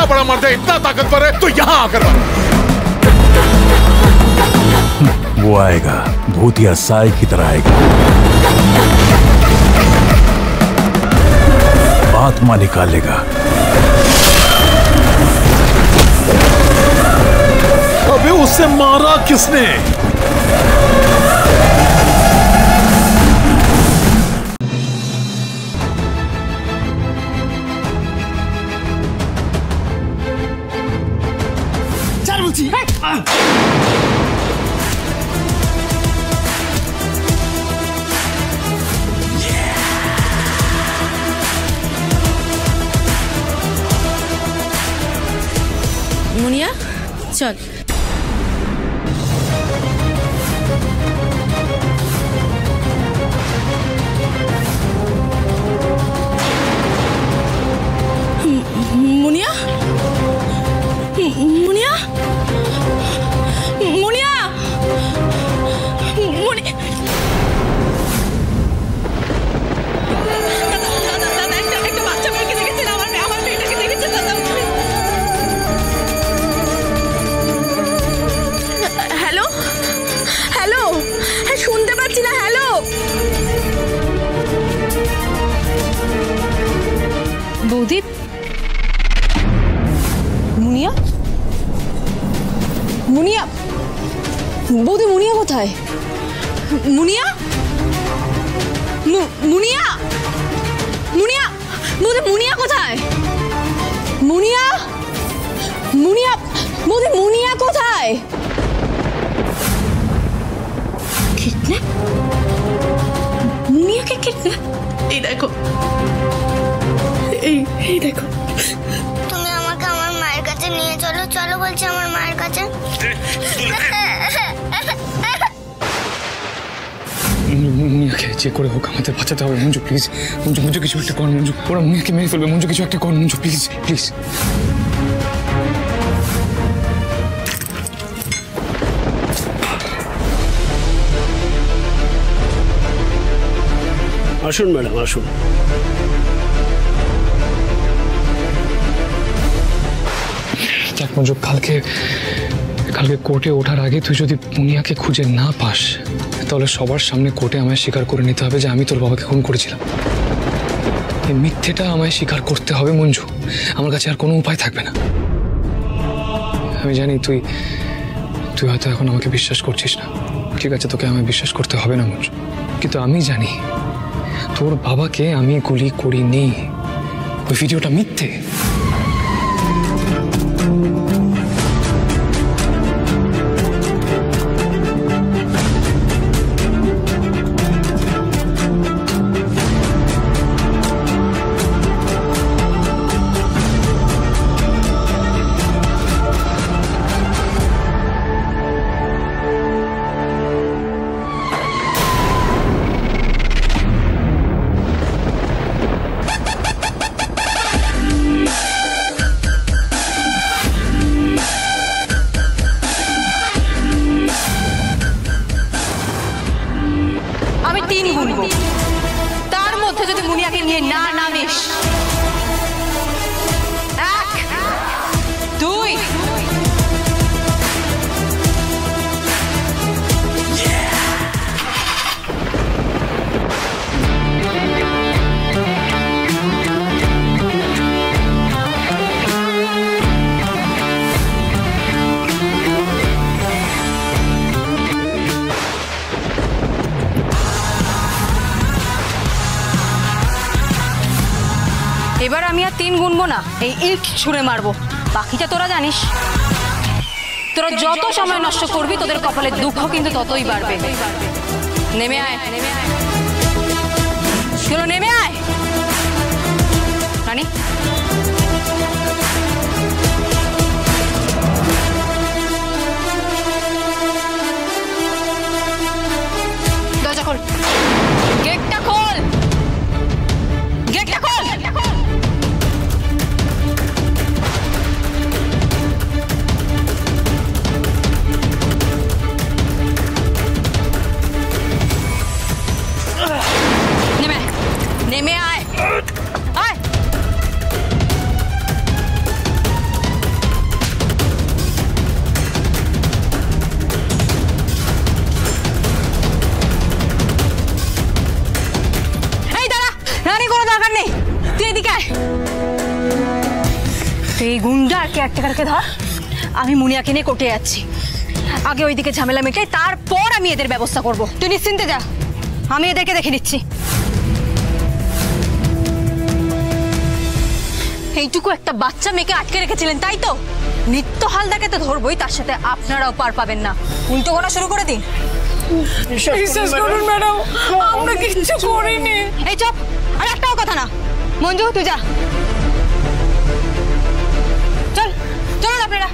बड़ा मर्द है, इतना ताकतवर है, तो यहाँ आकर वो आएगा, भूतिया साई की तरह आएगा, आत्मा निकालेगा। अबे उससे मारा किसने? चल मुझे मुनिया चल। मुनिया मुनिया मुनिया हेलो हेलो শুনতে পাচ্ছি না। हेलो বৌদি। মুনিয়া মুনিয়া বৌদি, মুনিয়া কোথায়? মুনিয়া মুনিয়া মুনিয়া বৌদি, মুনিয়া কোথায়? মুনিয়া মুনিয়া বৌদি, মুনিয়া কোথায়? কিডন্যাপ? মুনিয়াকে কিডন্যাপ? এই দেখো, এই দেখো। তুমি আমাকে আমার মায়ের কাছে নিয়ে চলো, চলো বলছি আমার মায়ের কাছে। মুনিয়াকে যে করে হোক আমাদের বাঁচাতে হবে। মঞ্জু প্লিজ, মঞ্জু মঞ্জু কিছু একটা কর। মঞ্জু, ওরা মুনিয়াকে মেরে ফেলবে। মঞ্জু কিছু একটা কর। Manju please please. আসুন ম্যাডাম, আসুন। দেখ মঞ্জু, কালকে কোর্টে ওঠার আগে তুই যদি মুনিয়াকে খুঁজে না পাস, তাহলে সবার সামনে কোর্টে আমায় স্বীকার করে নিতে হবে যে আমি তোর বাবাকে খুন করেছিলাম। এই মিথ্যেটা আমায় স্বীকার করতে হবে মঞ্জু। আমার কাছে আর কোনো উপায় থাকবে না। আমি জানি তুই হয়তো এখন আমাকে বিশ্বাস করছিস না। ঠিক আছে, তোকে আমায় বিশ্বাস করতে হবে না মঞ্জু, কিন্তু আমি জানি তোর বাবাকে আমি গুলি করিনি। ওই ভিডিওটা মিথ্যে। তার মধ্যে যদি মুনিয়াকে নিয়ে না নামিস, 1 2 এবার আমি আর 3 গুনবো না, এই ইট ছুঁড়ে মারবো। বাকিটা তোরা জানিস। তোরা যত সময় নষ্ট করবি, তোদের কপালে দুঃখ কিন্তু ততই বাড়বে। নেমে আয়, চলো নেমে আয় রানী। দরজা খোল, গেটটা খোল, গেটটা খোল। নেমে আয়, আয়। তুই এই গুন্ডা আর কেয়ারটেকারকে ধর, আমি মুনিয়াকে নিয়ে কোর্টে যাচ্ছি। আগে ওইদিকে ঝামেলা মেটাই, তারপর আমি এদের ব্যবস্থা করব। তুই নিশ্চিন্তে যা, আমি এদেরকে দেখে নিচ্ছি। এইটুকু একটা বাচ্চা মেয়েকে আটকে রেখেছিলেন তাই তো? নিত্য হালদারকে তো ধরবই, তার সাথে আপনারাও পার পাবেন না। উল্টো করা শুরু করে দিন। বিশ্বাস করুন ম্যাডাম, আমরা কিচ্ছু করিনি। এই চুপ, আর একটাও কথা না। মঞ্জু তুই যা, চল চলুন আপনারা।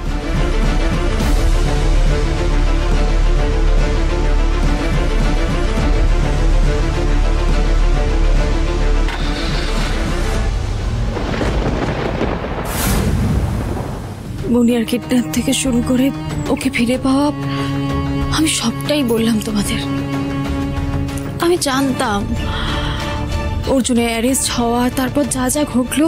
মুনিয়ার কিডন্যাপ থেকে শুরু করে ওকে ফিরে পাওয়া, আমি সবটাই বললাম তোমাদের। আমি জানতাম অর্জুনের অ্যারেস্ট হওয়া, তারপর যা যা ঘটলো